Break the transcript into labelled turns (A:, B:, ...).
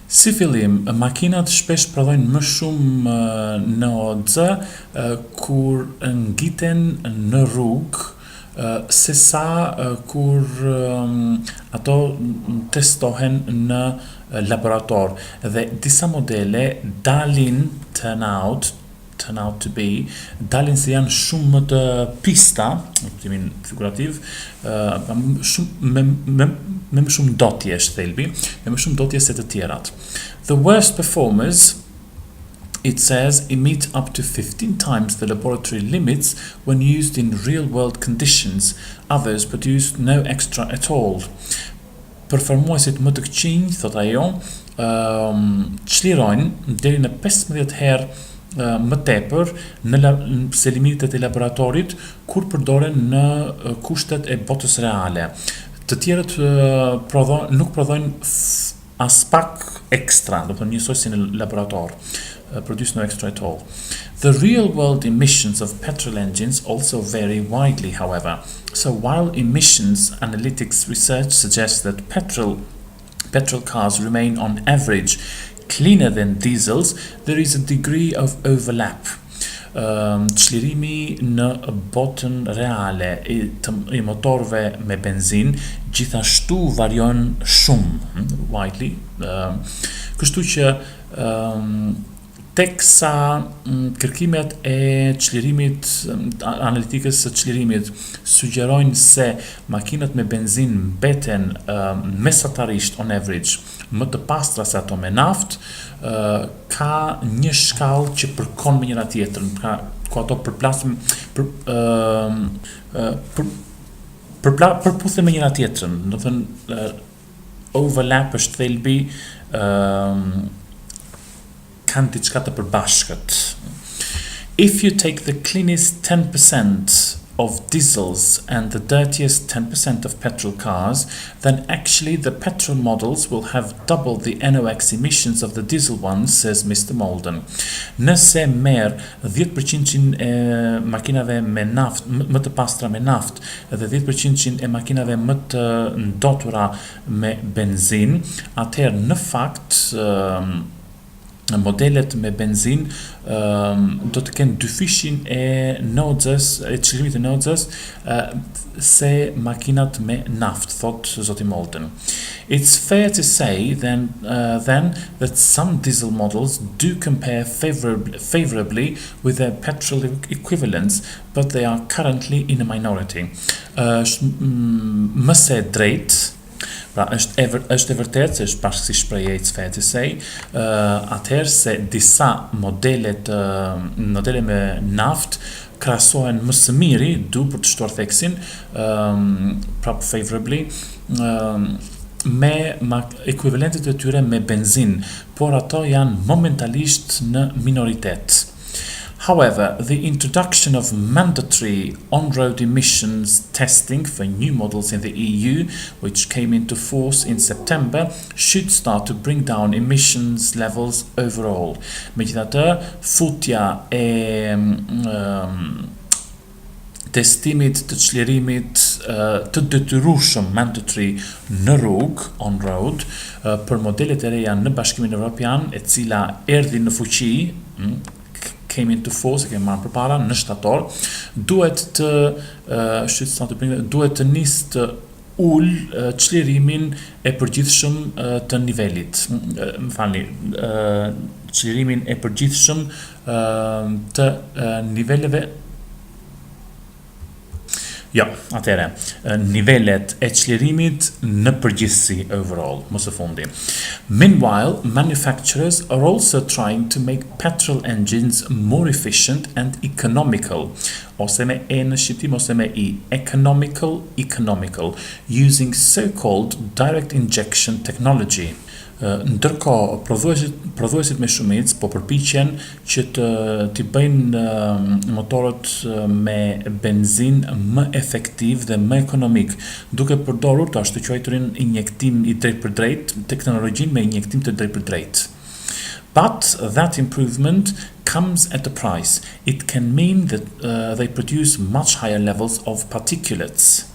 A: Si fillim, makinat shpesh prodhojnë më shumë NOx kur ngiten në rrugë sesa kur ato testohen në laborator dhe disa modele dalin turn out to be, dalin se janë shumë më të pista, në kuptimin figurativ, me më shumë dotje është thelbi, me më shumë dotje se të tjerat. The worst performers, it says, emit up to 15 times the laboratory limits when used in real-world conditions. Others produce no extra at all. Performuesit më të këqinj, thot ajo, çlirojnë deri në 15 herë më tepër se limitet e laboratorit kur përdoren në kushtet e botës reale. Të tjerët nuk prodhojnë as pak ekstra, do të thonë njësoj si në laborator. Produce no extra at all. The real-world emissions of petrol engines also vary widely, however. So while emissions analytics research suggests that petrol cars remain on average cleaner than diesels, there is a degree of overlap. Çlirimi në botën reale i motorëve me benzin gjithashtu varion shumë, widely. Kështu që teksa kërkimet e çlirimit, analitikës së çlirimit sugjerojnë se makinat me benzin mbeten mesatarisht on average më të pastra se ato me naftë, ka një shkallë që përkon me njëra tjetrën, ku ato përputhen me njëra tjetrën, do të thënë overlap është thelbi, kanë diçka të përbashkët. If you take the cleanest 10% of diesels and the dirtiest 10% of petrol cars, then actually the petrol models will have double the NOx emissions of the diesel ones, says Mr. Molden. Nëse merr 10% e makinave me naftë, më të pastra me naftë, dhe 10% e makinave më të ndotura me benzin, atëherë në fakt modelet me benzin do të kenë dyfishin e NOx-s, e çlirimit të NOx-s se makinat me naftë, thot zoti Molden. It's fair to say then that some diesel models do compare favorably with their petrol equivalents, but they are currently in a minority. Më së drejtë, pra është e vërtetë se është bashkësi shprehje, it's fair to say, atëherë se disa modele me naftë krahasohen më së miri, për të shtuar theksin, prap favorably, me ekuivalentet e tyre me benzin, por ato janë momentalisht në minoritet. However, the introduction of mandatory on-road emissions testing for new models in the EU, which came into force in September, should start to bring down emissions levels overall. Megjithatë, futja e testimit të çlirimit të detyrueshëm mandatory në rrugë on road për modelet e reja në Bashkimin Evropian, e cila erdhi në fuqi, came into force, kemi marrë përpara në shtator, duhet të nisë të çlirimin e përgjithshëm të nivelit. Çlirimin e përgjithshëm të niveleve. Nivelet e çlirimit në përgjithësi overall, më së fundi. Meanwhile, manufacturers are also trying to make petrol engines more efficient and economical, ose me e në shqiptim ose me i, economical, using so-called direct injection technology. Ndërkohë, prodhuesit me shumicë po përpiqen që t'i bëjnë motorët me benzin më efektiv dhe më ekonomik, duke përdorur të ashtu quajturin injektim i drejt për drejt, teknologjinë me injektim të drejt për drejt. But that improvement comes at a price. It can mean that they produce much higher levels of particulates.